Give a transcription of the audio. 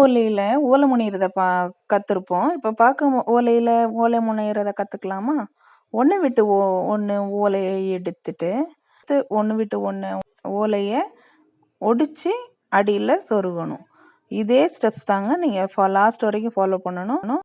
ஓலையில ஓலை முனையிறத கத்துருப்போம். இப்ப ஓலையில ஓலை முனையிறத கத்துக்கலாமா? ஒண்ணு விட்டு ஒண்ணு ஓலைய எடுத்துட்டு, ஒண்ணு விட்டு ஒண்ணு ஓலைய ஒடிச்சு அடியில சொருகணும். இதே ஸ்டெப்ஸ் தாங்க நீங்க லாஸ்ட் வரைக்கும் ஃபாலோ பண்ணணும்.